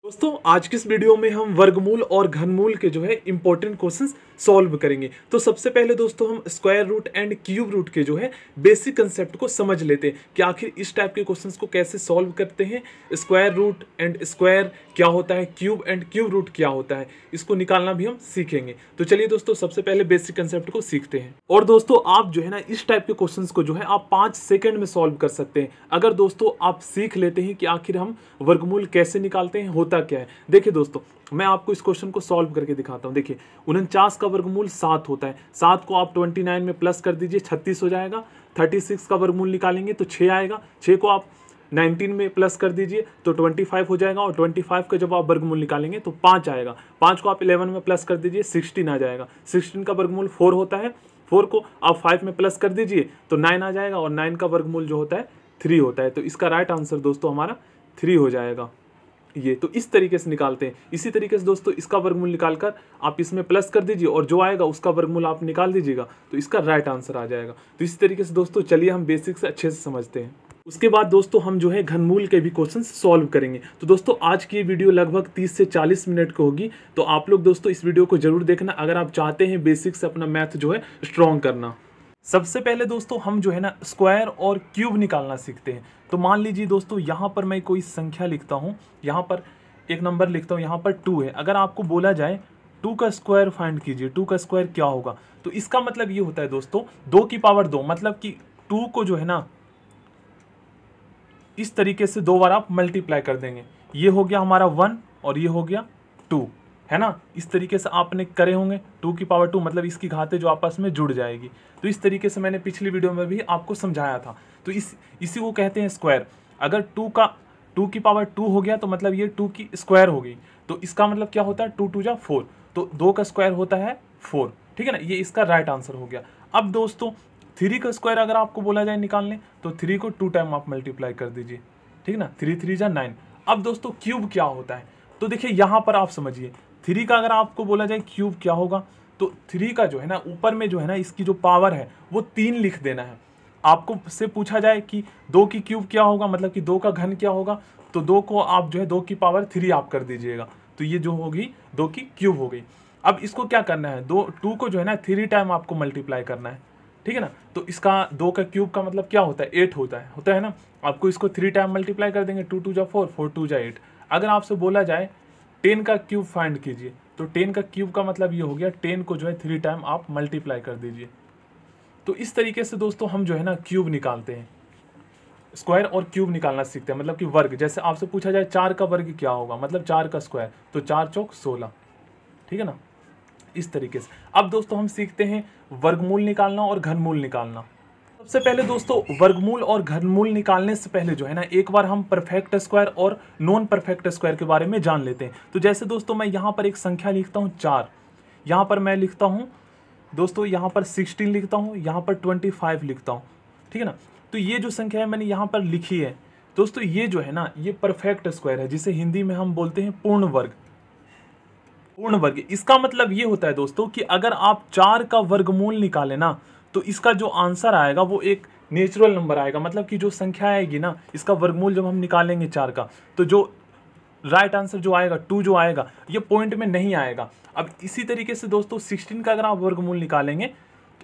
दोस्तों आज की इस वीडियो में हम वर्गमूल और घनमूल के जो है इंपॉर्टेंट क्वेश्चंस सॉल्व करेंगे। तो सबसे पहले दोस्तों हम square root and cube root के जो है बेसिक कंसेप्ट को समझ लेते हैं कि आखिर इस टाइप के क्वेश्चंस को कैसे सॉल्व करते हैं। स्क्वायर रूट एंड स्क्वायर क्या होता है, क्यूब एंड क्यूब रूट क्या होता है, इसको निकालना भी हम सीखेंगे। तो चलिए दोस्तों सबसे पहले बेसिक कंसेप्ट को सीखते हैं। और दोस्तों आप जो है ना इस टाइप के क्वेश्चंस को जो है आप 5 सेकंड में सॉल्व कर सकते हैं अगर दोस्तों आप सीख लेते हैं कि आखिर हम वर्गमूल कैसे निकालते हैं, होता क्या है। देखिए दोस्तों मैं आपको इस क्वेश्चन को सॉल्व करके दिखाता हूं। देखिए 49 का वर्गमूल 7 होता है। 7 को आप 29 में प्लस कर दीजिए, 36 हो जाएगा। 36 का वर्गमूल निकालेंगे तो 6 आएगा। 6 को आप 19 में प्लस कर दीजिए तो 25 हो जाएगा। और 25 का जब आप वर्गमूल निकालेंगे तो 5 आएगा। 5 को आप 11 में प्लस कर दीजिए, 16 आ जाएगा। 16 का वर्गमूल 4 होता है। 4 को आप 5 में प्लस कर दीजिए तो 9 आ जाएगा। और 9 का वर्गमूल जो होता है 3 होता है। तो इसका राइट आंसर दोस्तों हमारा 3 हो जाएगा। ये तो इस तरीके से निकालते हैं। इसी तरीके से दोस्तों इसका वर्गमूल निकालकर आप इसमें प्लस कर दीजिए और जो आएगा उसका वर्गमूल आप निकाल दीजिएगा तो इसका राइट आंसर आ जाएगा। तो इसी तरीके से दोस्तों चलिए हम बेसिक से अच्छे से समझते हैं। उसके बाद दोस्तों हम जो है घनमूल के भी क्वेश्चन सॉल्व करेंगे। तो दोस्तों आज की ये वीडियो लगभग 30 से 40 मिनट की होगी। तो आप लोग दोस्तों इस वीडियो को जरूर देखना अगर आप चाहते हैं बेसिक से अपना मैथ जो है स्ट्रॉन्ग करना। सबसे पहले दोस्तों हम जो है ना स्क्वायर और क्यूब निकालना सीखते हैं। तो मान लीजिए दोस्तों यहाँ पर मैं कोई संख्या लिखता हूँ, यहाँ पर एक नंबर लिखता हूँ, यहाँ पर 2 है। अगर आपको बोला जाए 2 का स्क्वायर फाइंड कीजिए, 2 का स्क्वायर क्या होगा, तो इसका मतलब ये होता है दोस्तों 2 की पावर 2, मतलब कि 2 को जो है ना इस तरीके से 2 बार आप मल्टीप्लाई कर देंगे। ये हो गया हमारा 1 और ये हो गया 2, है ना। इस तरीके से आपने करे होंगे। 2 की पावर 2 मतलब इसकी घातें जो आपस में जुड़ जाएगी। तो इस तरीके से मैंने पिछली वीडियो में भी आपको समझाया था। तो इसी को कहते हैं स्क्वायर। अगर 2 की पावर 2 हो गया तो मतलब ये 2 की स्क्वायर हो गई। तो इसका मतलब क्या होता है 2 2 जा 4, तो 2 का स्क्वायर होता है 4, ठीक है ना। ये इसका राइट आंसर हो गया। अब दोस्तों 3 का स्क्वायर अगर आपको बोला जाए निकालने तो 3 को 2 टाइम आप मल्टीप्लाई कर दीजिए, ठीक है ना। 3 3 जा 9। अब दोस्तों क्यूब क्या होता है, तो देखिए यहाँ पर आप समझिए 3 का अगर आपको बोला जाए क्यूब क्या होगा, तो 3 का जो है ना ऊपर में जो है ना इसकी जो पावर है वो 3 लिख देना है। आपको से पूछा जाए कि 2 की क्यूब क्या होगा, मतलब कि 2 का घन क्या होगा, तो 2 को आप जो है 2 की पावर 3 आप कर दीजिएगा। तो ये जो होगी 2 की क्यूब हो गई। अब इसको क्या करना है, 2 को जो है ना 3 टाइम आपको मल्टीप्लाई करना है, ठीक है ना। तो इसका 2 का क्यूब का मतलब क्या होता है 8 होता है ना। आपको इसको 3 टाइम मल्टीप्लाई कर देंगे, 2 2 जा 4, 4 2 जा 8। अगर आपसे बोला जाए 10 का क्यूब फाइंड कीजिए, तो 10 का क्यूब का मतलब ये हो गया 10 को जो है 3 टाइम आप मल्टीप्लाई कर दीजिए। तो इस तरीके से दोस्तों हम जो है ना क्यूब निकालते हैं, स्क्वायर और क्यूब निकालना सीखते हैं। मतलब कि वर्ग, जैसे आपसे पूछा जाए 4 का वर्ग क्या होगा, मतलब 4 का स्क्वायर, तो 4 चौक 16, ठीक है ना। इस तरीके से अब दोस्तों हम सीखते हैं वर्गमूल निकालना और घनमूल निकालना। सबसे पहले दोस्तों वर्गमूल और घनमूल निकालने से पहले जो है ना एक बार हम परफेक्ट स्क्वायर और नॉन परफेक्ट स्क्वायर के बारे में जान लेते हैं। तो जैसे दोस्तों मैं यहाँ पर एक संख्या लिखता हूँ 4, यहाँ पर मैं लिखता हूँ दोस्तों यहाँ पर 16 लिखता हूँ, यहाँ पर 25 लिखता हूँ, ठीक है ना। तो ये जो संख्या है मैंने यहाँ पर लिखी है दोस्तों, ये जो है ना ये परफेक्ट स्क्वायर है, जिसे हिंदी में हम बोलते हैं पूर्ण वर्ग। पूर्ण वर्ग इसका मतलब ये होता है दोस्तों कि अगर आप 4 का वर्गमूल निकालें ना तो इसका जो आंसर आएगा वो एक नेचुरल नंबर आएगा। मतलब कि जो संख्या आएगी ना इसका वर्गमूल जब हम निकालेंगे 4 का, तो जो राइट आंसर जो आएगा 2 जो आएगा ये पॉइंट में नहीं आएगा। अब इसी तरीके से दोस्तों 16 का अगर आप वर्गमूल निकालेंगे,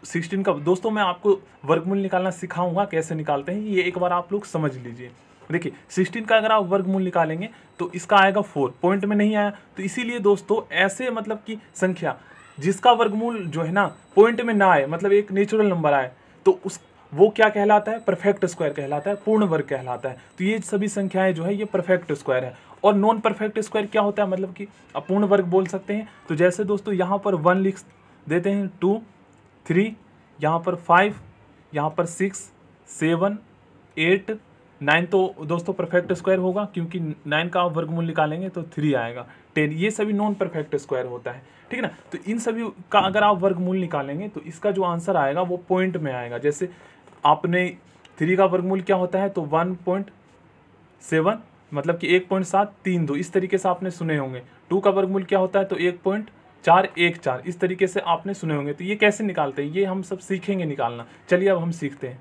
16 का दोस्तों मैं आपको वर्गमूल निकालना सिखाऊंगा कैसे निकालते हैं, ये एक बार आप लोग समझ लीजिए। देखिए 16 का अगर आप वर्गमूल निकालेंगे तो इसका आएगा 4, पॉइंट में नहीं आया। तो इसीलिए दोस्तों ऐसे मतलब कि संख्या जिसका वर्गमूल जो है ना पॉइंट में ना आए, मतलब एक नेचुरल नंबर आए, तो वो क्या कहलाता है, परफेक्ट स्क्वायर कहलाता है, पूर्ण वर्ग कहलाता है। तो ये सभी संख्याएं जो है ये परफेक्ट स्क्वायर है। और नॉन परफेक्ट स्क्वायर क्या होता है, मतलब कि अपूर्ण वर्ग बोल सकते हैं। तो जैसे दोस्तों यहाँ पर 1 लिख देते हैं, 2 3, यहाँ पर 5, यहाँ पर 6 7 8 9, तो दोस्तों परफेक्ट स्क्वायर होगा क्योंकि 9 का आप वर्गमूल निकालेंगे तो 3 आएगा। 10, ये सभी नॉन परफेक्ट स्क्वायर होता है, ठीक है ना। तो इन सभी का अगर आप वर्गमूल निकालेंगे तो इसका जो आंसर आएगा वो पॉइंट में आएगा। जैसे आपने 3 का वर्गमूल क्या होता है, तो 1.7 मतलब कि 1.732, इस तरीके से आपने सुने होंगे। 2 का वर्गमूल क्या होता है, तो 1.414, इस तरीके से आपने सुने होंगे। तो ये कैसे निकालते हैं ये हम सब सीखेंगे निकालना। चलिए अब हम सीखते हैं।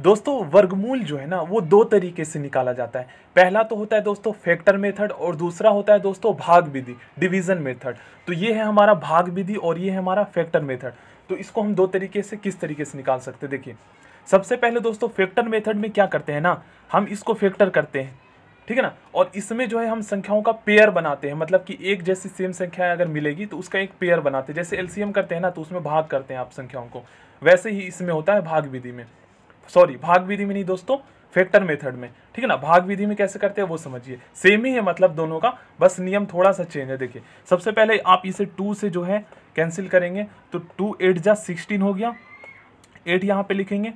दोस्तों वर्गमूल जो है ना वो दो तरीके से निकाला जाता है। पहला तो होता है दोस्तों फैक्टर मेथड और दूसरा होता है दोस्तों भाग विधि, डिवीजन मेथड। तो ये है हमारा भाग विधि और ये है हमारा फैक्टर मेथड। तो इसको हम दो तरीके से किस तरीके से निकाल सकते हैं, देखिए सबसे पहले दोस्तों फैक्टर मेथड में क्या करते हैं ना, हम इसको फैक्टर करते हैं, ठीक है ना, और इसमें जो है हम संख्याओं का पेयर बनाते हैं, मतलब कि एक जैसी सेम संख्या अगर मिलेगी तो उसका एक पेयर बनाते हैं। जैसे एलसीएम करते हैं ना तो उसमें भाग करते हैं आप संख्याओं को, वैसे ही इसमें होता है भाग विधि में, सॉरी भाग विधि में नहीं दोस्तों, फैक्टर मेथड में, ठीक है ना। भाग विधि में कैसे करते हैं वो समझिए, सेम ही है मतलब दोनों का, बस नियम थोड़ा सा चेंज है। देखिए सबसे पहले आप इसे 2 से जो है कैंसिल करेंगे तो 2 8 जा 16 हो गया, 8 यहाँ पे लिखेंगे,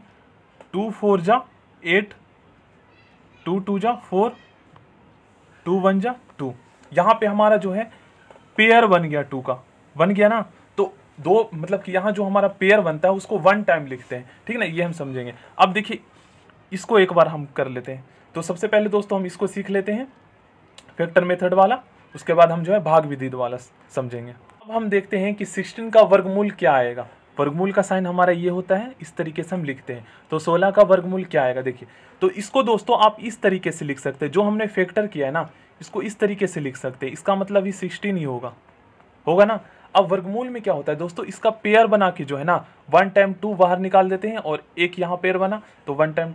2 4 जा 8, 2 2 जा 4, 2 1 जा 2, यहाँ पे हमारा जो है पेयर बन गया, 2 का बन गया ना। तो दो मतलब कि यहाँ जो हमारा पेयर बनता है उसको 1 टाइम लिखते हैं, ठीक है ना, ये हम समझेंगे। अब देखिए इसको एक बार हम कर लेते हैं। तो सबसे पहले दोस्तों हम इसको सीख लेते हैं फैक्टर मेथड वाला, उसके बाद हम जो है भाग विधि वाला समझेंगे। अब हम देखते हैं कि 16 का वर्गमूल क्या आएगा। वर्गमूल का साइन हमारा ये होता है, इस तरीके से हम लिखते हैं। तो 16 का वर्गमूल क्या आएगा, देखिए तो इसको दोस्तों आप इस तरीके से लिख सकते हैं, जो हमने फैक्टर किया है ना इसको इस तरीके से लिख सकते हैं, इसका मतलब ये 16 ही होगा ना। अब वर्गमूल में क्या होता है दोस्तों, इसका पेयर बना के जो है ना 1 टाइम 2 बाहर निकाल देते हैं और एक यहाँ पेयर बना तो 1 टाइम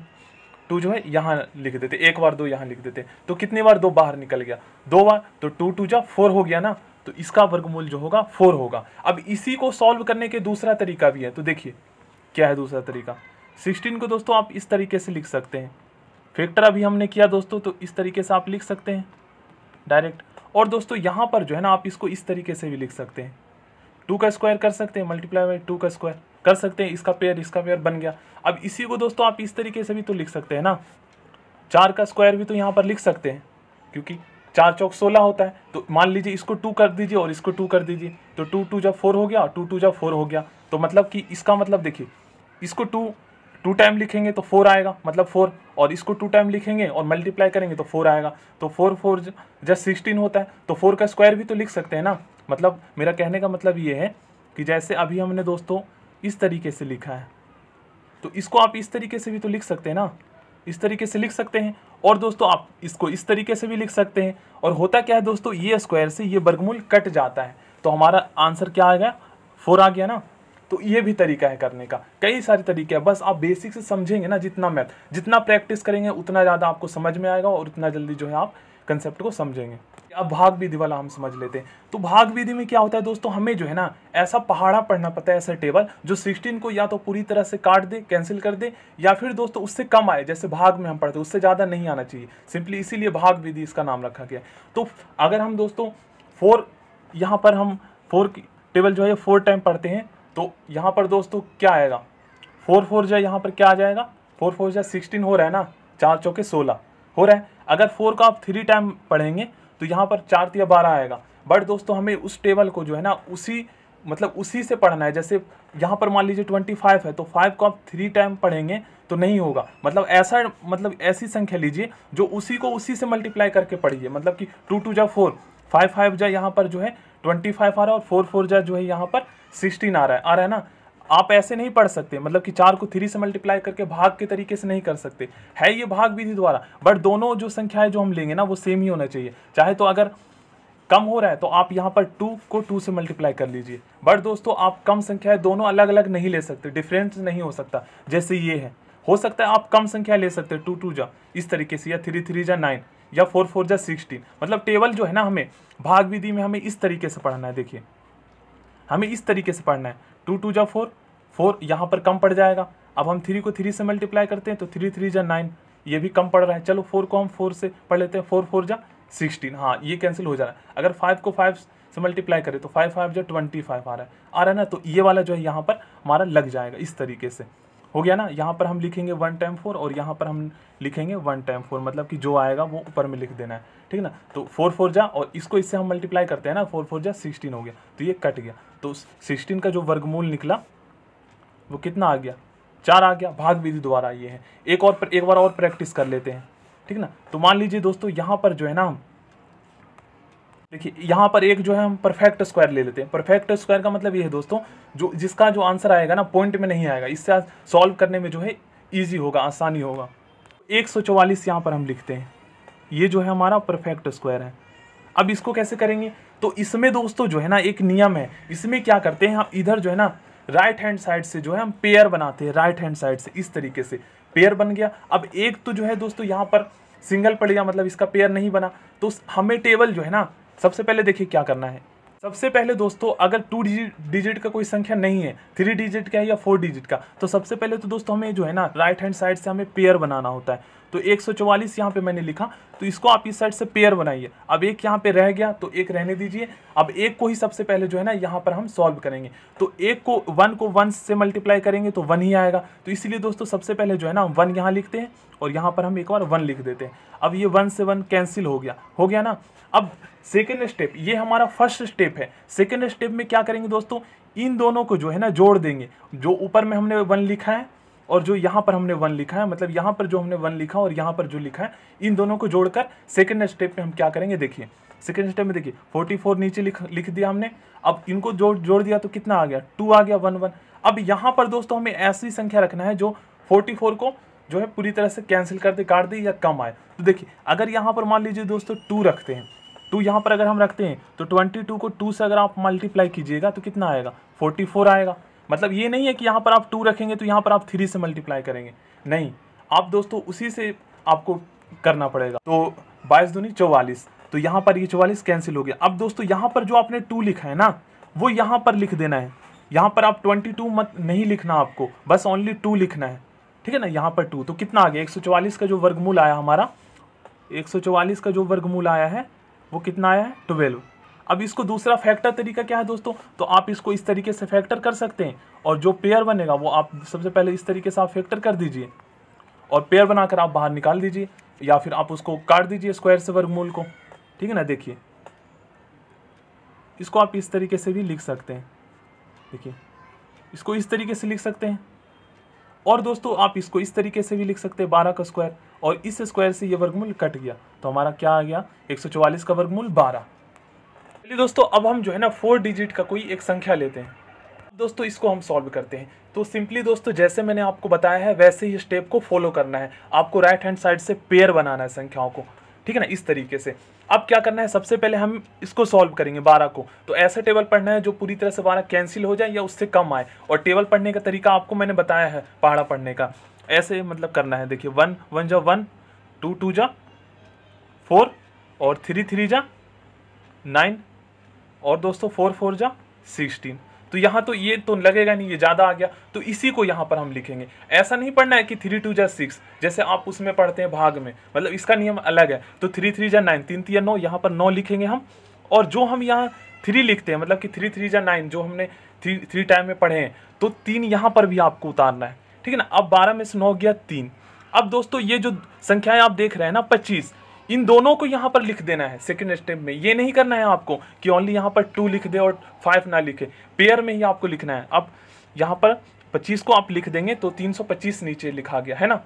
2 जो है यहाँ लिख देते, एक बार 2 यहाँ लिख देते। तो कितनी बार 2 बाहर निकल गया, 2 बार, तो 2 2 जा 4 हो गया ना। तो इसका वर्गमूल जो होगा 4 होगा। अब इसी को सॉल्व करने के दूसरा तरीका भी है, तो देखिए क्या है दूसरा तरीका। 16 को दोस्तों आप इस तरीके से लिख सकते हैं, फैक्टर अभी हमने किया दोस्तों, तो इस तरीके से आप लिख सकते हैं डायरेक्ट। और दोस्तों यहाँ पर जो है ना आप इसको इस तरीके से भी लिख सकते हैं, 2 का स्क्वायर कर सकते हैं, मल्टीप्लाई बाई 2 का स्क्वायर कर सकते हैं, इसका पेयर बन गया। अब इसी को दोस्तों आप इस तरीके से भी तो लिख सकते हैं ना, 4 का स्क्वायर भी तो यहाँ पर लिख सकते हैं, क्योंकि 4 चौक 16 होता है। तो मान लीजिए इसको 2 कर दीजिए और इसको 2 कर दीजिए, तो 2 2 जा 4 हो गया, 2 2 जा 4 हो गया। तो मतलब कि इसका मतलब देखिए इसको 2 टाइम लिखेंगे तो 4 आएगा, मतलब 4, और इसको 2 टाइम लिखेंगे और मल्टीप्लाई करेंगे तो 4 आएगा। तो 4 4 जा 16 होता है, तो 4 का स्क्वायर भी तो लिख सकते हैं ना। मतलब मेरा कहने का मतलब ये है कि जैसे अभी हमने दोस्तों इस तरीके से लिखा है, तो इसको आप इस तरीके से भी तो लिख सकते हैं ना, इस तरीके से लिख सकते हैं। और दोस्तों आप इसको इस तरीके से भी लिख सकते हैं। और होता क्या है दोस्तों, ये स्क्वायर से ये वर्गमूल कट जाता है, तो हमारा आंसर क्या आ गया, 4 आ गया ना। तो ये भी तरीका है करने का, कई सारे तरीके हैं, बस आप बेसिक से समझेंगे ना, जितना प्रैक्टिस करेंगे उतना ज़्यादा आपको समझ में आएगा और उतना जल्दी जो है आप कंसेप्ट को समझेंगे। अब भाग विधि वाला हम समझ लेते हैं। तो भाग विधि में क्या होता है दोस्तों, हमें जो है ना ऐसा पहाड़ा पढ़ना पड़ता है, ऐसा टेबल जो 16 को या तो पूरी तरह से काट दे, कैंसिल कर दे, या फिर दोस्तों उससे कम आए, जैसे भाग में हम पढ़ते हैं उससे ज़्यादा नहीं आना चाहिए, सिंपली इसीलिए भाग विधि इसका नाम रखा गया। तो अगर हम दोस्तों 4 यहाँ पर हम 4 की टेबल जो है 4 टाइम पढ़ते हैं, तो यहाँ पर दोस्तों क्या आएगा, 4 4 जा यहाँ पर क्या आ जाएगा, 4 4 जा 16 हो रहा है ना, 4 चौके 16 हो रहा है। अगर 4 का आप 3 टाइम पढ़ेंगे तो यहाँ पर 4 तिया 12 आएगा। बट दोस्तों हमें उस टेबल को जो है ना उसी से पढ़ना है। जैसे यहाँ पर मान लीजिए 25 है, तो 5 को आप 3 टाइम पढ़ेंगे तो नहीं होगा। मतलब ऐसी संख्या लीजिए जो उसी से मल्टीप्लाई करके पढ़िए, मतलब कि 2 2 जा 4, 5 5 जा यहाँ पर जो है 25 आ रहा है, और 4 4 जा जो है यहाँ पर 16 आ रहा है ना। आप ऐसे नहीं पढ़ सकते, मतलब कि 4 को 3 से मल्टीप्लाई करके भाग के तरीके से नहीं कर सकते, है ये भाग विधि द्वारा। बट दोनों जो संख्याएं जो हम लेंगे ना वो सेम ही होना चाहिए। चाहे तो अगर कम हो रहा है तो आप यहाँ पर 2 को 2 से मल्टीप्लाई कर लीजिए। बट दोस्तों आप कम संख्याएं दोनों अलग अलग नहीं ले सकते, डिफरेंस नहीं हो सकता। जैसे ये है, हो सकता है आप कम संख्या ले सकते हैं, 2 2 जा इस तरीके से, या 3 3 जा 9, या 4 4 जा 16। मतलब टेबल जो है ना हमें भाग विधि में हमें इस तरीके से पढ़ना है। देखिए हमें इस तरीके से पढ़ना है, 2 2 जा 4, 4 यहाँ पर कम पड़ जाएगा। अब हम 3 को 3 से मल्टीप्लाई करते हैं तो 3 3 जा 9, ये भी कम पड़ रहा है। चलो 4 को हम 4 से पढ़ लेते हैं, 4 4 जा 16, हाँ ये कैंसिल हो जा रहा है। अगर 5 को 5 से मल्टीप्लाई करें तो 5 5 जा 25 आ रहा है ना। तो ये वाला जो है यहाँ पर हमारा लग जाएगा, इस तरीके से हो गया ना। यहाँ पर हम लिखेंगे 1 टाइम 4 और यहाँ पर हम लिखेंगे 1 टाइम 4, मतलब कि जो आएगा वो ऊपर में लिख देना है, ठीक ना। तो 4 4 जा, और इसको इससे हम मल्टीप्लाई करते हैं ना, 4 4 जा 16 हो गया, तो ये कट गया। तो 16 का जो वर्गमूल निकला वो कितना आ गया, 4 आ गया। भाग विधि द्वारा ये है। एक बार और प्रैक्टिस कर लेते हैं, ठीक ना। तो मान लीजिए दोस्तों यहाँ पर जो है ना, देखिए यहाँ पर एक जो है हम परफेक्ट स्क्वायर ले लेते हैं। परफेक्ट स्क्वायर का मतलब ये है दोस्तों, जिसका जो आंसर आएगा ना पॉइंट में नहीं आएगा, इससे सॉल्व करने में जो है ईजी होगा, आसानी होगा। 144 यहाँ पर हम लिखते हैं, ये जो है हमारा परफेक्ट स्क्वायर है। अब इसको कैसे करेंगे, तो इसमें दोस्तों जो है ना एक नियम है, इसमें क्या करते हैं हम इधर जो है ना राइट हैंड साइड से जो है हम पेयर बनाते हैं, राइट हैंड साइड से इस तरीके से पेयर बन गया। अब एक तो जो है दोस्तों यहाँ पर सिंगल पड़ गया, मतलब इसका पेयर नहीं बना, तो हमें टेबल जो है ना सबसे पहले देखिए क्या करना है। सबसे पहले दोस्तों अगर 2 डिजिट का कोई संख्या नहीं है, 3 डिजिट का है या 4 डिजिट का, तो सबसे पहले तो दोस्तों हमें जो है ना राइट हैंड साइड से हमें पेयर बनाना होता है। तो 144 यहाँ पे मैंने लिखा, तो इसको आप इस साइड से पेयर बनाइए। अब एक यहाँ पे रह गया तो एक रहने दीजिए। अब एक को ही सबसे पहले जो है ना यहाँ पर हम सॉल्व करेंगे, तो एक को 1 से मल्टीप्लाई करेंगे तो 1 ही आएगा। तो इसीलिए दोस्तों सबसे पहले जो है ना 1 यहाँ लिखते हैं और यहाँ पर हम एक बार 1 लिख देते हैं। अब ये 1 से 1 कैंसिल हो गया ना। अब सेकेंड स्टेप, ये हमारा फर्स्ट स्टेप है। सेकेंड स्टेप में क्या करेंगे दोस्तों, इन दोनों को जो है ना जोड़ देंगे। जो ऊपर में हमने 1 लिखा है और जो यहाँ पर हमने 1 लिखा है, मतलब यहाँ पर जो हमने 1 लिखा और यहाँ पर जो लिखा है, इन दोनों को जोड़कर सेकेंड स्टेप में हम क्या करेंगे, देखिए सेकेंड स्टेप में देखिए 44 नीचे लिख दिया हमने। अब इनको जोड़ दिया तो कितना आ गया, 2 आ गया, 1 1। अब यहाँ पर दोस्तों हमें ऐसी संख्या रखना है जो 44 को जो है पूरी तरह से कैंसिल कर दे, काट दे या कम आए। तो देखिए अगर यहाँ पर मान लीजिए दोस्तों 2 रखते हैं, 2 यहाँ पर अगर हम रखते हैं तो 22 को 2 से अगर आप मल्टीप्लाई कीजिएगा तो कितना आएगा, 44 आएगा। मतलब ये नहीं है कि यहाँ पर आप 2 रखेंगे तो यहाँ पर आप 3 से मल्टीप्लाई करेंगे, नहीं, आप दोस्तों उसी से आपको करना पड़ेगा। तो 22 दूनी 44, तो यहाँ पर ये 44 कैंसिल हो गया। अब दोस्तों यहाँ पर जो आपने 2 लिखा है ना, वो यहाँ पर लिख देना है। यहाँ पर आप 22 मत नहीं लिखना, आपको बस ओनली 2 लिखना है, ठीक है ना। यहाँ पर 2 तो कितना आ गया, 144 का जो वर्गमूल आया हमारा, 144 का जो वर्गमूल आया है वो कितना आया है, 12। अब इसको दूसरा फैक्टर तरीका क्या है दोस्तों, तो आप इसको इस तरीके से फैक्टर कर सकते हैं और जो पेयर बनेगा वो आप सबसे पहले इस तरीके से आप फैक्टर कर दीजिए और पेयर बनाकर आप बाहर निकाल दीजिए, या फिर आप उसको काट दीजिए स्क्वायर से वर्गमूल को, ठीक है ना। देखिए इसको आप इस तरीके से भी लिख सकते हैं, देखिए इसको इस तरीके से लिख सकते हैं। और दोस्तों आप इसको इस तरीके से भी लिख सकते हैं 12 का स्क्वायर, और इस स्क्वायर से ये वर्गमूल कट गया तो हमारा क्या आ गया, 144 का वर्गमूल 12। चलिए दोस्तों अब हम जो है ना 4 डिजिट का कोई एक संख्या लेते हैं। दोस्तों इसको हम सॉल्व करते हैं। तो सिंपली दोस्तों जैसे मैंने आपको बताया है वैसे ही स्टेप को फॉलो करना है। आपको राइट हैंड साइड से पेयर बनाना है संख्याओं को, ठीक है ना, इस तरीके से। अब क्या करना है, सबसे पहले हम इसको सॉल्व करेंगे 12 को। तो ऐसा टेबल पढ़ना है जो पूरी तरह से 12 कैंसिल हो जाए या उससे कम आए। और टेबल पढ़ने का तरीका आपको मैंने बताया है पहाड़ा पढ़ने का, ऐसे मतलब करना है। देखिए 1 1 जा 1, 2 2 जा 4 और 3 3 जा 9 और दोस्तों 4 4 जा 16। तो यहाँ तो ये तो लगेगा नहीं, ये ज़्यादा आ गया, तो इसी को यहाँ पर हम लिखेंगे। ऐसा नहीं पढ़ना है कि 3 2 जा 6 जैसे आप उसमें पढ़ते हैं भाग में, मतलब इसका नियम अलग है। तो 3 3 जा 9, 3 3 9, यहाँ पर 9 लिखेंगे हम। और जो हम यहाँ 3 लिखते हैं, मतलब कि 3 3 जा 9 जो हमने 3 टाइम में पढ़े हैं, तो 3 यहाँ पर भी आपको उतारना है, ठीक है ना। अब 12 में से 9 गया 3। अब दोस्तों ये जो संख्याएं आप देख रहे हैं ना 25, इन दोनों को यहाँ पर लिख देना है सेकंड स्टेप में। ये नहीं करना है आपको कि ओनली यहाँ पर 2 लिख दे और 5 ना लिखे, पेयर में ही आपको लिखना है। अब यहाँ पर 25 को आप लिख देंगे तो 325 नीचे लिखा गया है ना।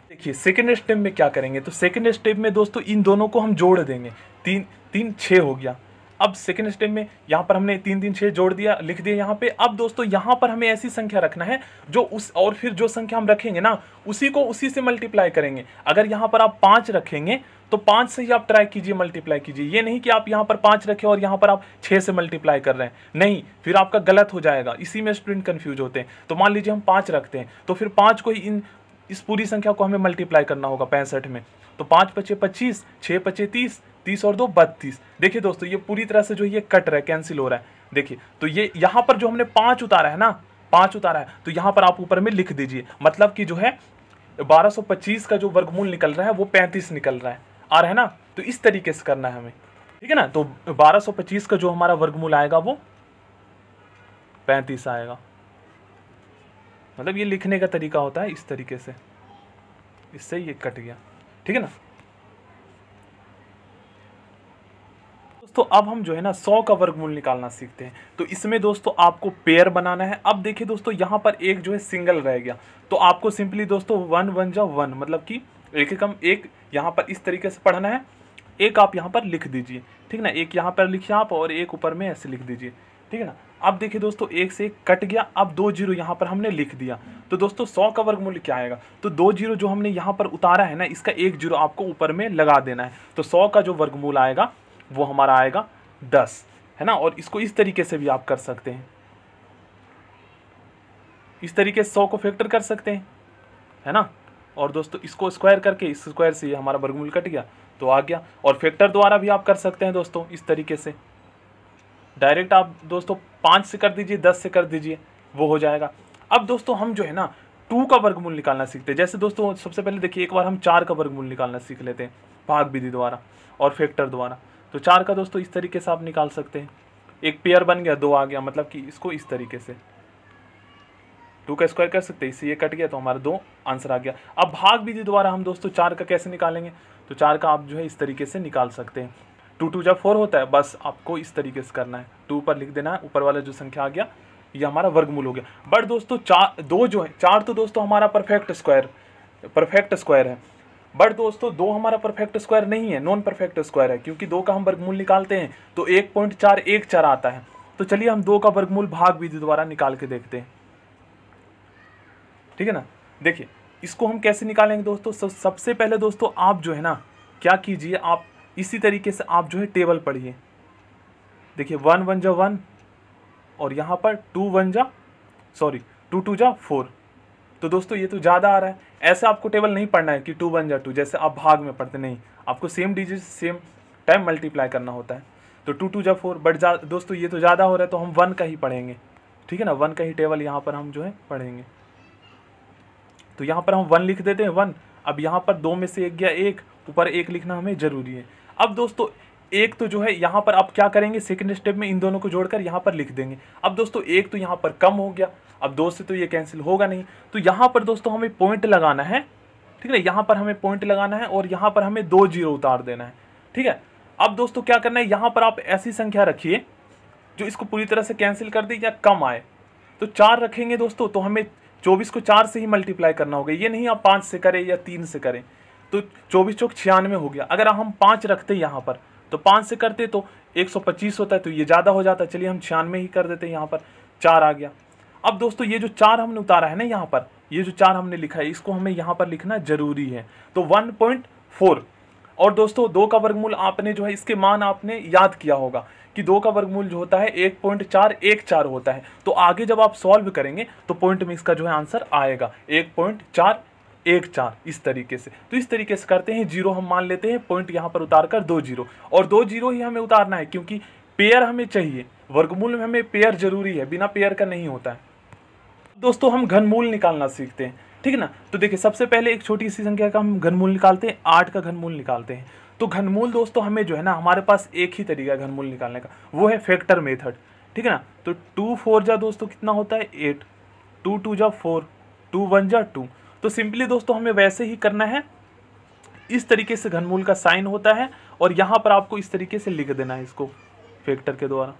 देखिए सेकंड स्टेप में क्या करेंगे, तो सेकंड स्टेप में दोस्तों इन दोनों को हम जोड़ देंगे। 3 3 6 हो गया। अब सेकंड स्टेप में यहाँ पर हमने 3 3 6 जोड़ दिया, लिख दिया यहाँ पे। अब दोस्तों यहाँ पर हमें ऐसी संख्या रखना है जो उस, और फिर जो संख्या हम रखेंगे ना उसी को उसी से मल्टीप्लाई करेंगे। अगर यहाँ पर आप 5 रखेंगे तो 5 से ही आप ट्राई कीजिए, मल्टीप्लाई कीजिए। ये नहीं कि आप यहाँ पर 5 रखें और यहाँ पर आप 6 से मल्टीप्लाई कर रहे हैं, नहीं, फिर आपका गलत हो जाएगा। इसी में स्टूडेंट कंफ्यूज होते हैं। तो मान लीजिए हम 5 रखते हैं तो फिर 5 को ही इस पूरी संख्या को हमें मल्टीप्लाई करना होगा 65 में। तो 5 5 25, 6 5 30, 30 और 2 32। देखिए दोस्तों ये पूरी तरह से जो ये कट रहा है, कैंसिल हो रहा है। देखिए तो ये यहाँ पर जो हमने 5 उतारा है ना, 5 उतारा है, तो यहाँ पर आप ऊपर में लिख दीजिए। मतलब कि जो है 1225 का जो वर्गमूल निकल रहा है वो 35 निकल रहा है, आ रहा है ना। तो इस तरीके से करना है हमें, ठीक है ना। तो 1225 का जो हमारा वर्गमूल आएगा वो 35 आएगा। मतलब ये लिखने का तरीका होता है इस तरीके से, इससे ये कट गया, ठीक है ना। दोस्तों अब हम जो है ना 100 का वर्गमूल निकालना सीखते हैं। तो इसमें दोस्तों आपको पेयर बनाना है। अब देखिए दोस्तों यहाँ पर एक जो है सिंगल रह गया, तो आपको सिंपली दोस्तों 1 1 जा 1, मतलब कि एक एकम एक यहाँ पर इस तरीके से पढ़ना है। एक आप यहाँ पर लिख दीजिए, ठीक है ना। एक यहाँ पर लिखिए आप और एक ऊपर में ऐसे लिख दीजिए, ठीक है ना। अब देखिए दोस्तों 1 से 1 कट गया, अब 2 जीरो यहाँ पर हमने लिख दिया। तो दोस्तों 100 का वर्गमूल क्या आएगा, तो 2 जीरो जो हमने यहाँ पर उतारा है ना, इसका 1 जीरो आपको ऊपर में लगा देना है। तो 100 का जो वर्गमूल आएगा वो हमारा आएगा 10, है ना। और इसको इस तरीके से भी आप कर सकते हैं, इस तरीके से 100 को फैक्टर कर सकते हैं, है ना। और दोस्तों इसको स्क्वायर करके इस स्क्वायर से ये हमारा वर्गमूल कट गया तो आ गया। और फैक्टर द्वारा भी आप कर सकते हैं दोस्तों, इस तरीके से डायरेक्ट आप दोस्तों 5 से कर दीजिए, 10 से कर दीजिए, वो हो जाएगा। अब दोस्तों हम जो है ना 2 का वर्गमूल निकालना सीखते हैं। जैसे दोस्तों सबसे पहले देखिए एक बार हम 4 का वर्गमूल निकालना सीख लेते हैं भाग विधि द्वारा और फैक्टर द्वारा। तो 4 का दोस्तों इस तरीके से आप निकाल सकते हैं, एक पेयर बन गया, 2 आ गया, मतलब कि इसको इस तरीके से 2 का स्क्वायर कर सकते हैं, इससे ये कट गया तो हमारा 2 आंसर आ गया। अब भाग विधि द्वारा हम दोस्तों 4 का कैसे निकालेंगे, तो 4 का आप जो है इस तरीके से निकाल सकते हैं। 2 2 जब 4 होता है, बस आपको इस तरीके से करना है, 2 पर लिख देना है, ऊपर वाला जो संख्या आ गया ये हमारा वर्गमूल हो गया। बट दोस्तों 2 जो है 4 तो दोस्तों हमारा परफेक्ट स्क्वायर है। बट दोस्तों 2 हमारा परफेक्ट स्क्वायर नहीं है, नॉन परफेक्ट स्क्वायर है, क्योंकि 2 का हम वर्गमूल निकालते हैं तो 1.414 आता है। तो चलिए हम 2 का वर्गमूल भाग विधि द्वारा निकाल के देखते हैं, ठीक है ना। देखिए इसको हम कैसे निकालेंगे दोस्तों, सबसे पहले दोस्तों आप जो है ना क्या कीजिए, आप इसी तरीके से आप जो है टेबल पढ़िए। देखिए 1 1 जा 1 और यहाँ पर 2 2 जा 4। तो दोस्तों ये तो ज़्यादा आ रहा है, ऐसा आपको टेबल नहीं पढ़ना है कि 2 1 जा 2 जैसे आप भाग में पढ़ते, नहीं, आपको same digit same time multiply करना होता है। तो 2 2 जा 4, बट दोस्तों ये तो ज़्यादा हो रहा है तो हम 1 का ही पढ़ेंगे, ठीक है ना। 1 का ही टेबल यहाँ पर हम जो है पढ़ेंगे। तो यहाँ पर हम 1 लिख देते हैं 1। अब यहाँ पर 2 में से 1 गया 1, ऊपर 1 लिखना हमें जरूरी है। अब दोस्तों 1 तो जो है यहाँ पर आप क्या करेंगे, सेकंड स्टेप में इन दोनों को जोड़कर यहाँ पर लिख देंगे। अब दोस्तों 1 तो यहाँ पर कम हो गया, अब 2 से तो ये कैंसिल होगा नहीं, तो यहाँ पर दोस्तों हमें पॉइंट लगाना है, ठीक है। यहाँ पर हमें पॉइंट लगाना है और यहाँ पर हमें 2 जीरो उतार देना है, ठीक है। अब दोस्तों क्या करना है, यहाँ पर आप ऐसी संख्या रखिए जो इसको पूरी तरह से कैंसिल कर दे या कम आए। तो 4 रखेंगे दोस्तों, तो हमें 24 को 4 से ही मल्टीप्लाई करना होगा, ये नहीं आप 5 से करें या 3 से करें। तो 24 चौक 96 हो गया। अगर हम 5 रखते यहाँ पर तो 5 से करते तो 125 होता है, तो ये ज़्यादा हो जाता है। चलिए हम 96 ही कर देते हैं, यहाँ पर 4 आ गया। अब दोस्तों ये जो 4 हमने उतारा है ना, यहाँ पर ये जो 4 हमने लिखा है इसको हमें यहाँ पर लिखना जरूरी है, तो 1.4। और दोस्तों 2 का वर्गमूल आपने जो है इसके मान आपने याद किया होगा कि 2 का वर्गमूल जो होता है 1.414 होता है। तो आगे जब आप सॉल्व करेंगे तो पॉइंट में इसका जो है आंसर आएगा 1.414, इस तरीके से। तो इस तरीके से करते हैं, जीरो हम मान लेते हैं, पॉइंट यहाँ पर उतार कर 2 जीरो, और 2 जीरो ही हमें उतारना है क्योंकि पेयर हमें चाहिए, वर्गमूल में हमें पेयर जरूरी है, बिना पेयर का नहीं होता है। दोस्तों हम घनमूल निकालना सीखते हैं, ठीक है ना। तो देखिए सबसे पहले एक छोटी सी संख्या का हम घनमूल निकालते हैं, 8 का घनमूल निकालते हैं। तो घनमूल दोस्तों हमें जो है ना, हमारे पास एक ही तरीका है घनमूल निकालने का, वो है फैक्टर मेथड, ठीक है ना। तो 2 4 जा दोस्तों कितना होता है 8, 2 2 जा 4, 2 1 जा 2। तो सिंपली दोस्तों हमें वैसे ही करना है, इस तरीके से घनमूल का साइन होता है और यहाँ पर आपको इस तरीके से लिख देना है, इसको फैक्टर के द्वारा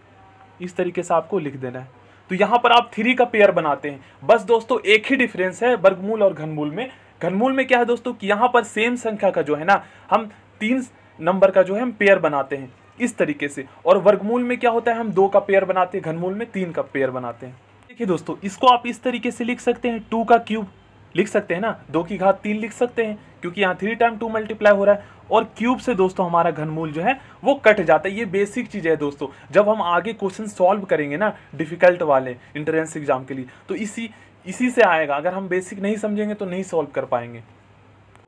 इस तरीके से आपको लिख देना है। तो यहाँ पर आप 3 का पेयर बनाते हैं। बस दोस्तों एक ही डिफरेंस है वर्गमूल और घनमूल में। घनमूल में क्या है दोस्तों कि यहाँ पर सेम संख्या का जो है ना, हम 3 नंबर का जो है हम पेयर बनाते हैं इस तरीके से, और वर्गमूल में क्या होता है हम 2 का पेयर बनाते हैं, घनमूल में 3 का पेयर बनाते हैं। देखिए दोस्तों इसको आप इस तरीके से लिख सकते हैं, 2 का क्यूब लिख सकते हैं ना, 2 की घात 3 लिख सकते हैं क्योंकि यहाँ 3 टाइम 2 मल्टीप्लाई हो रहा है, और क्यूब से दोस्तों हमारा घनमूल जो है वो कट जाता है। ये बेसिक चीज़ है दोस्तों, जब हम आगे क्वेश्चन सॉल्व करेंगे ना डिफिकल्ट वाले एंट्रेंस एग्जाम के लिए, तो इसी से आएगा। अगर हम बेसिक नहीं समझेंगे तो नहीं सॉल्व कर पाएंगे।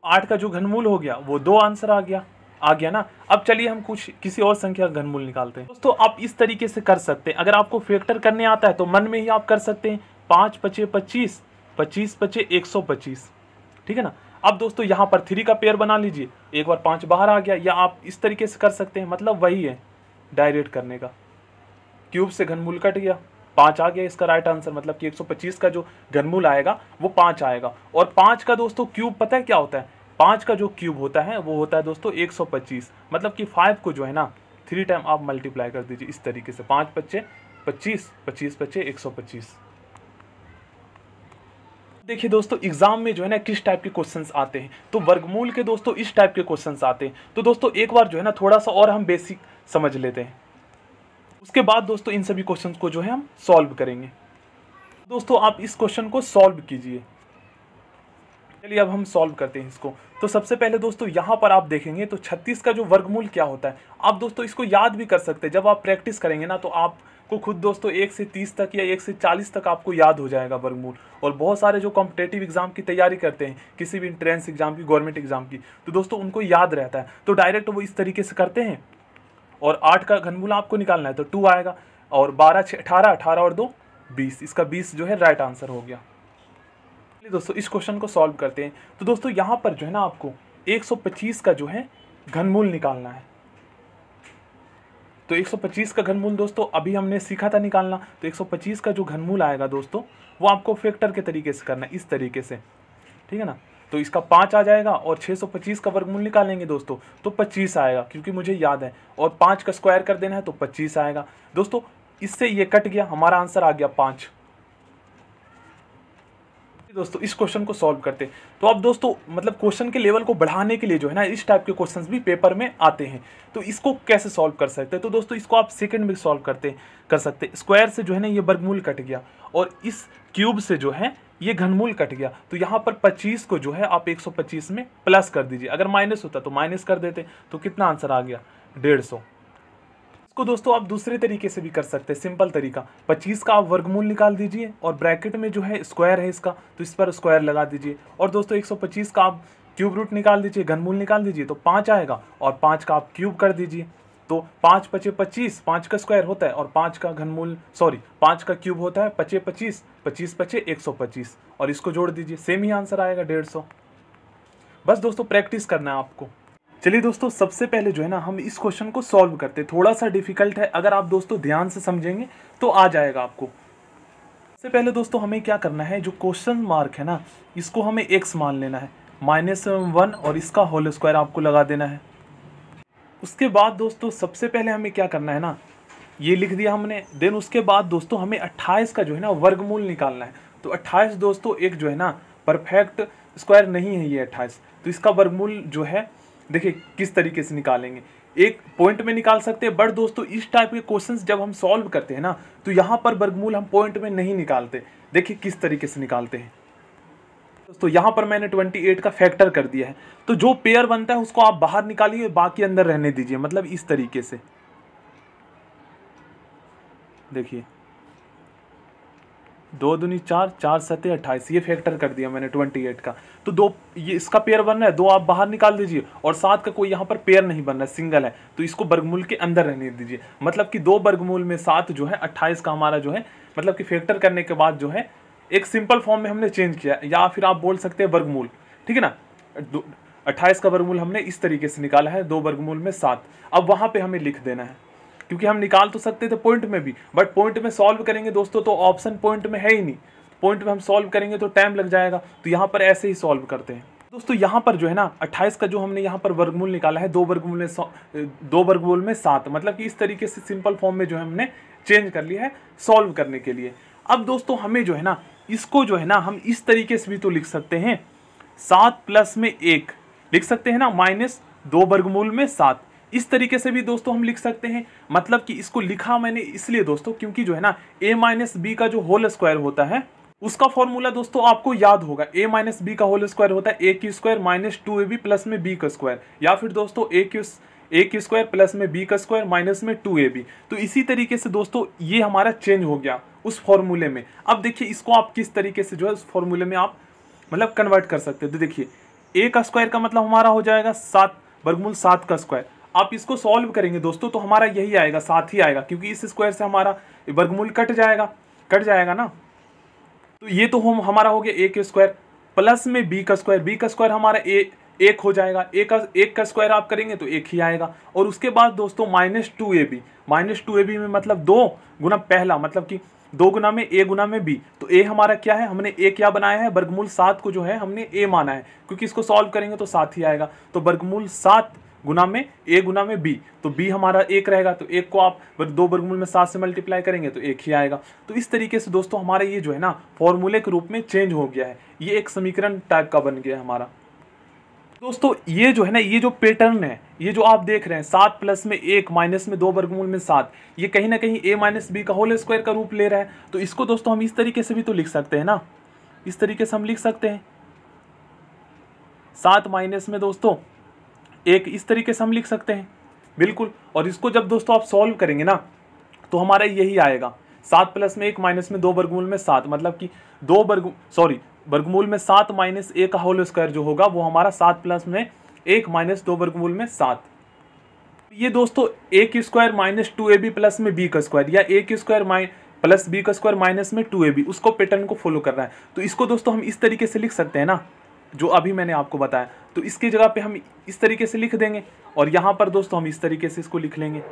8 का जो घनमूल हो गया वो 2 आंसर आ गया ना। अब चलिए हम किसी और संख्या का घनमूल निकालते हैं। दोस्तों आप इस तरीके से कर सकते हैं, अगर आपको फैक्टर करने आता है तो मन में ही आप कर सकते हैं, 5 5 25, 25 25 125, ठीक है ना। अब दोस्तों यहाँ पर 3 का पेयर बना लीजिए, एक बार 5 बाहर आ गया, या आप इस तरीके से कर सकते हैं, मतलब वही है डायरेक्ट करने का। क्यूब से घनमूल कट गया, 5 आ गया इसका राइट आंसर, मतलब कि 125 का जो घनमूल आएगा वो 5 आएगा। और 5 का दोस्तों क्यूब पता है क्या होता है, 5 का जो क्यूब होता है वो होता है दोस्तों 125, मतलब कि 5 को जो है ना 3 टाइम आप मल्टीप्लाई कर दीजिए इस तरीके से, 5 5 25, 25 25 125। देखिए दोस्तों एग्जाम में जो है ना किस टाइप के क्वेश्चंस आते हैं, तो वर्गमूल के दोस्तों इस टाइप के क्वेश्चंस आते हैं। तो दोस्तों एक बार जो है ना थोड़ा सा और हम बेसिक समझ लेते हैं। उसके बाद दोस्तों इन सभी क्वेश्चंस को जो है हम सॉल्व करेंगे। दोस्तों आप इस क्वेश्चन को सॉल्व कीजिए। चलिए अब हम सॉल्व करते हैं इसको। तो सबसे पहले दोस्तों यहाँ पर आप देखेंगे तो 36 का जो वर्गमूल क्या होता है, आप दोस्तों इसको याद भी कर सकते हैं। जब आप प्रैक्टिस करेंगे ना तो आपको खुद दोस्तों 1 से 30 तक या 1 से 40 तक आपको याद हो जाएगा वर्गमूल। और बहुत सारे जो कॉम्पिटेटिव एग्जाम की तैयारी करते हैं, किसी भी एंट्रेंस एग्जाम की, गवर्नमेंट एग्जाम की, तो दोस्तों उनको याद रहता है, तो डायरेक्ट वो इस तरीके से करते हैं। और 8 का घनमूल आपको निकालना है तो 2 आएगा, और 12 6 18, 18 और 2 20, इसका 20 जो है राइट आंसर हो गया। दोस्तों इस क्वेश्चन को सॉल्व करते हैं। तो दोस्तों यहाँ पर जो है ना आपको 125 का जो है घनमूल निकालना है। तो 125 का घनमूल दोस्तों अभी हमने सीखा था निकालना। तो 125 का जो घनमूल आएगा दोस्तों वो आपको फैक्टर के तरीके से करना है, इस तरीके से, ठीक है ना। तो इसका 5 आ जाएगा और 625 का वर्गमूल निकालेंगे दोस्तों तो 25 आएगा, क्योंकि मुझे याद है। और 5 का स्क्वायर कर देना है तो 25 आएगा। दोस्तों इससे ये कट गया, हमारा आंसर आ गया 5। दोस्तों इस क्वेश्चन को सॉल्व करते हैं। तो अब दोस्तों मतलब क्वेश्चन के लेवल को बढ़ाने के लिए जो है ना इस टाइप के क्वेश्चंस भी पेपर में आते हैं। तो इसको कैसे सॉल्व कर सकते हैं? तो दोस्तों इसको आप सेकंड में सॉल्व कर सकते हैं। स्क्वायर से जो है ना ये वर्गमूल कट गया और इस क्यूब से जो है ये घनमूल कट गया। तो यहाँ पर 25 को जो है आप 125 में प्लस कर दीजिए। अगर माइनस होता तो माइनस कर देते, तो कितना आंसर आ गया 150। इसको दोस्तों आप दूसरे तरीके से भी कर सकते हैं, सिंपल तरीका। 25 का आप वर्गमूल निकाल दीजिए और ब्रैकेट में जो है स्क्वायर है इसका, तो इस पर स्क्वायर लगा दीजिए। और दोस्तों 125 का आप क्यूब रूट निकाल दीजिए, घनमूल निकाल दीजिए, तो 5 आएगा। और 5 का आप क्यूब कर दीजिए, तो 5 पचे 25, 5 का स्क्वायर होता है और 5 का घनमूल 5 का क्यूब होता है 5 25, 25 पचे 125, और इसको जोड़ दीजिए, सेम ही आंसर आएगा 150। बस दोस्तों प्रैक्टिस करना है आपको। चलिए दोस्तों सबसे पहले जो है ना हम इस क्वेश्चन को सॉल्व करते हैं। थोड़ा सा डिफिकल्ट है, अगर आप दोस्तों ध्यान से समझेंगे तो आ जाएगा आपको। सबसे पहले दोस्तों हमें क्या करना है, जो क्वेश्चन मार्क है ना इसको हमें x मान लेना है, -1, और इसका होल स्क्वायर आपको लगा देना है। उसके बाद दोस्तों सबसे पहले हमें क्या करना है ना, ये लिख दिया हमने। देन उसके बाद दोस्तों हमें 28 का जो है ना वर्गमूल निकालना है। तो 28 दोस्तों एक जो है ना परफेक्ट स्क्वायर नहीं है ये 28, तो इसका वर्गमूल जो है देखिए किस तरीके से निकालेंगे, एक पॉइंट में निकाल सकते हैं। बट दोस्तों इस टाइप के क्वेश्चंस जब हम सॉल्व करते हैं ना तो यहाँ पर वर्गमूल हम पॉइंट में नहीं निकालते। देखिए किस तरीके से निकालते हैं दोस्तों। यहाँ पर मैंने 28 का फैक्टर कर दिया है, तो जो पेयर बनता है उसको आप बाहर निकालिए, बाकी अंदर रहने दीजिए, मतलब इस तरीके से। देखिए 2 दूनी 4, 4 सते 28, ये फैक्टर कर दिया मैंने 28 का। तो 2 ये इसका पेयर बन रहा है, 2 आप बाहर निकाल दीजिए, और 7 का कोई यहाँ पर पेयर नहीं बन रहा है, सिंगल है, तो इसको वर्गमूल के अंदर रहने दीजिए। मतलब कि 2 वर्गमूल में 7 जो है 28 का हमारा जो है, मतलब कि फैक्टर करने के बाद जो है एक सिंपल फॉर्म में हमने चेंज किया, या फिर आप बोल सकते हैं वर्गमूल, ठीक है ना। 28 का वर्गमूल हमने इस तरीके से निकाला है, 2 वर्गमूल में 7। अब वहाँ पर हमें लिख देना है, क्योंकि हम निकाल तो सकते थे पॉइंट में भी, बट पॉइंट में सॉल्व करेंगे दोस्तों तो ऑप्शन पॉइंट में है ही नहीं, पॉइंट में हम सॉल्व करेंगे तो टाइम लग जाएगा। तो यहाँ पर ऐसे ही सॉल्व करते हैं दोस्तों। यहाँ पर जो है ना 28 का जो हमने यहाँ पर वर्गमूल निकाला है, 2 वर्गमूल में 7, मतलब कि इस तरीके से सिंपल फॉर्म में जो है हमने चेंज कर लिया है सॉल्व करने के लिए। अब दोस्तों हमें जो है ना इसको जो है ना हम इस तरीके से भी तो लिख सकते हैं, 7 प्लस में 1 लिख सकते हैं ना, -2 वर्गमूल में 7, इस तरीके से भी दोस्तों हम लिख सकते हैं। मतलब कि इसको लिखा मैंने इसलिए दोस्तों क्योंकि जो है ना a माइनस बी का जो होल स्क्वायर होता है उसका फॉर्मूला दोस्तों आपको याद होगा। a माइनस बी का होल स्क्वायर होता है a की स्क्वायर माइनस 2ab प्लस में b का स्क्वायर, या फिर दोस्तों a की स्क्वायर प्लस में b का स्क्वायर माइनस में 2ab। तो इसी तरीके से दोस्तों ये हमारा चेंज हो गया उस फॉर्मूले में। अब देखिए इसको आप किस तरीके से जो है उस फॉर्मूले में आप मतलब कन्वर्ट कर सकते हैं। तो देखिए a का स्क्वायर का मतलब हमारा हो जाएगा 7 वर्गमूल 7 का स्क्वायर। आप इसको सॉल्व करेंगे दोस्तों तो हमारा यही आएगा, 7 ही आएगा, क्योंकि इस स्क्वायर से हमारा वर्गमूल कट जाएगा ना। तो ये तो हमारा हो गया a के स्क्वायर प्लस में b का स्क्वायर हमारा 1 हो जाएगा। एक का स्क्वायर आप करेंगे तो 1 ही आएगा। और उसके बाद दोस्तों -2ab में मतलब 2 गुना पहला, मतलब कि 2 गुना में a गुना में b, तो a हमारा क्या है, हमने a क्या बनाया है, वर्गमूल 7 को जो है हमने a माना है, क्योंकि इसको सॉल्व करेंगे तो 7 ही आएगा। तो वर्गमूल 7 गुना में a गुना में b, तो b हमारा 1 रहेगा, तो 1 को आप 2 वर्गमूल में 7 से मल्टीप्लाई करेंगे तो 1 ही आएगा। तो इस तरीके से दोस्तों हमारा ये जो है ना फॉर्मूले के रूप में चेंज हो गया है, ये एक समीकरण टाइप का बन गया है हमारा। दोस्तों ये जो है ना, ये जो पैटर्न है, ये जो आप देख रहे हैं 7 प्लस में 1 माइनस में 2 वर्गमूल में 7, ये कहीं ना कहीं a माइनस बी का होल स्क्वायर का रूप ले रहा है। तो इसको दोस्तों हम इस तरीके से भी तो लिख सकते हैं ना, इस तरीके से हम लिख सकते हैं 7 माइनस में दोस्तों 1, इस तरीके से हम लिख सकते हैं बिल्कुल। और इसको जब दोस्तों आप सॉल्व करेंगे ना तो हमारा यही आएगा 7 प्लस में 1 माइनस में 2 वर्गमूल में 7, मतलब कि वर्गमूल में 7 माइनस a का होल स्क्वायर जो होगा वो हमारा 7 प्लस में 1 माइनस 2 वर्गमूल में 7। ये दोस्तों a की स्क्वायर माइनस 2ab प्लस में b का स्क्वायर, या a की स्क्वायर प्लस b का स्क्वायर माइनस में 2ab, उसको पैटर्न को फॉलो कर रहा है। तो इसको दोस्तों हम इस तरीके से लिख सकते हैं ना, जो अभी मैंने आपको बताया। तो इसकी जगह पे हम इस तरीके से लिख देंगे, और यहाँ पर दोस्तों हम इस तरीके से इसको लिख लेंगे,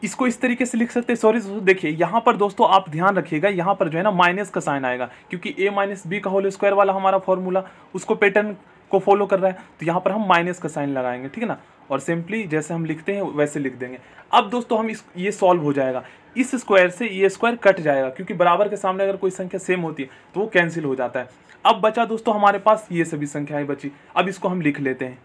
इसको इस तरीके से लिख सकते हैं। सॉरी दोस्तों, देखिए यहाँ पर दोस्तों आप ध्यान रखिएगा, यहाँ पर जो है ना माइनस का साइन आएगा, क्योंकि a माइनस बी का होल स्क्वायर वाला हमारा फॉर्मूला उसको पैटर्न को फॉलो कर रहा है। तो यहाँ पर हम माइनस का साइन लगाएंगे, ठीक है ना, और सिंपली जैसे हम लिखते हैं वैसे लिख देंगे। अब दोस्तों हम ये सॉल्व हो जाएगा, इस स्क्वायर से ये स्क्वायर कट जाएगा, क्योंकि बराबर के सामने अगर कोई संख्या सेम होती है तो वो कैंसिल हो जाता है। अब बचा दोस्तों हमारे पास ये सभी संख्याएं बची, अब इसको हम लिख लेते हैं।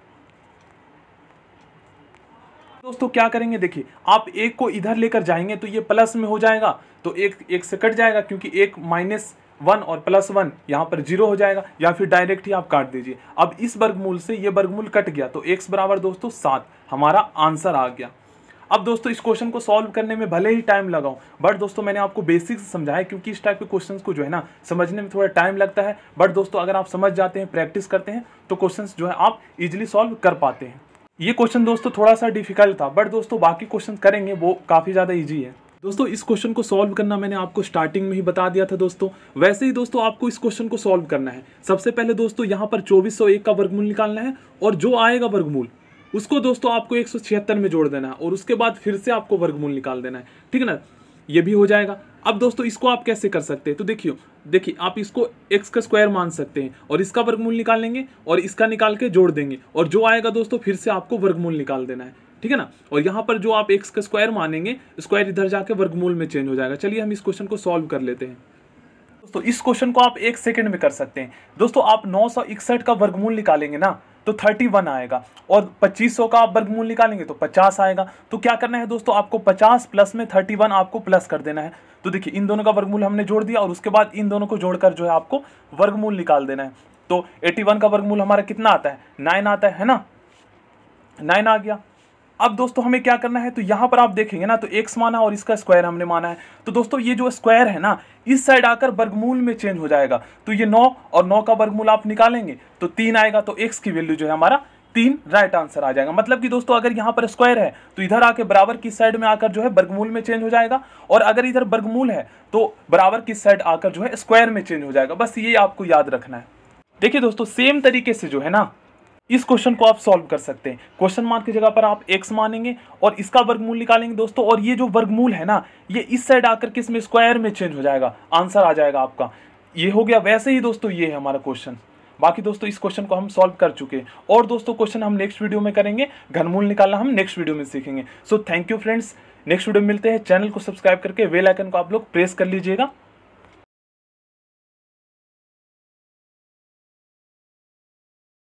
दोस्तों क्या करेंगे, देखिए आप 1 को इधर लेकर जाएंगे तो ये प्लस में हो जाएगा, तो 1 से कट जाएगा, क्योंकि 1 माइनस 1 और प्लस 1 यहाँ पर 0 हो जाएगा, या फिर डायरेक्ट ही आप काट दीजिए। अब इस वर्गमूल से ये वर्गमूल कट गया, तो x बराबर दोस्तों 7 हमारा आंसर आ गया। अब दोस्तों इस क्वेश्चन को सॉल्व करने में भले ही टाइम लगाऊं, बट दोस्तों मैंने आपको बेसिक्स समझाया, क्योंकि इस टाइप के क्वेश्चंस को जो है ना समझने में थोड़ा टाइम लगता है। बट दोस्तों अगर आप समझ जाते हैं, प्रैक्टिस करते हैं, तो क्वेश्चंस जो है आप इजीली सॉल्व कर पाते हैं। ये क्वेश्चन दोस्तों थोड़ा सा डिफिकल्ट था, बट दोस्तों बाकी क्वेश्चन करेंगे वो काफ़ी ज़्यादा इजी है। दोस्तों इस क्वेश्चन को सॉल्व करना मैंने आपको स्टार्टिंग में ही बता दिया था दोस्तों। वैसे ही दोस्तों आपको इस क्वेश्चन को सॉल्व करना है। सबसे पहले दोस्तों यहाँ पर 2401 का वर्गमूल निकालना है, और जो आएगा वर्गमूल उसको दोस्तों आपको 176 में जोड़ देना है, और उसके बाद फिर से आपको वर्गमूल निकाल देना है, ठीक है ना, ये भी हो जाएगा। अब दोस्तों इसको आप कैसे कर सकते हैं, तो देखिए आप इसको x का स्क्वायर मान सकते हैं, और इसका वर्गमूल निकाल लेंगे, और इसका निकाल के जोड़ देंगे, और जो आएगा दोस्तों फिर से आपको वर्गमूल निकाल देना है, ठीक है ना। और यहाँ पर जो आप x का स्क्वायर मानेंगे, स्क्वायर इधर जाके वर्गमूल में चेंज हो जाएगा। चलिए हम इस क्वेश्चन को सॉल्व कर लेते हैं। दोस्तों इस क्वेश्चन को आप 1 सेकंड में कर सकते हैं। दोस्तों आप 961 का वर्गमूल निकालेंगे ना तो 31 आएगा, और 2500 का आप वर्गमूल निकालेंगे तो 50 आएगा। तो क्या करना है दोस्तों, आपको 50 प्लस में 31 आपको प्लस कर देना है। तो देखिए इन दोनों का वर्गमूल हमने जोड़ दिया, और उसके बाद इन दोनों को जोड़कर जो है आपको वर्गमूल निकाल देना है। तो 81 का वर्गमूल हमारा कितना आता है, 9 आता है ना, 9 आ गया। अब दोस्तों हमें क्या करना है, तो यहाँ पर आप देखेंगे ना तो x माना और इसका स्क्वायर हमने माना है। तो दोस्तों ये जो स्क्वायर है ना इस साइड आकर वर्गमूल में चेंज हो जाएगा। तो ये 9 और 9 का वर्गमूल आप निकालेंगे तो 3 आएगा। तो x की वैल्यू जो है हमारा 3 राइट आंसर आ जाएगा। मतलब कि दोस्तों अगर यहाँ पर स्क्वायर है तो इधर आके बराबर की साइड में आकर जो है वर्गमूल में चेंज हो जाएगा, और अगर इधर वर्गमूल है तो बराबर की साइड आकर जो है स्क्वायर में चेंज हो जाएगा। बस ये आपको याद रखना है। देखिए दोस्तों सेम तरीके से जो है ना इस क्वेश्चन को आप सॉल्व कर सकते हैं। क्वेश्चन मार्क की जगह पर आप x मानेंगे और इसका वर्गमूल निकालेंगे दोस्तों, और ये जो वर्गमूल है ना ये इस साइड आकर किस में स्क्वायर में चेंज हो जाएगा, आंसर आ जाएगा आपका। ये हो गया। वैसे ही दोस्तों ये है हमारा क्वेश्चन। बाकी दोस्तों इस क्वेश्चन को हम सॉल्व कर चुके हैं, और दोस्तों क्वेश्चन हम नेक्स्ट वीडियो में करेंगे। घनमूल निकालना हम नेक्स्ट वीडियो में सीखेंगे। So thank you friends, next video में मिलते हैं। चैनल को सब्सक्राइब करके बेल आइकन को आप लोग प्रेस कर लीजिएगा।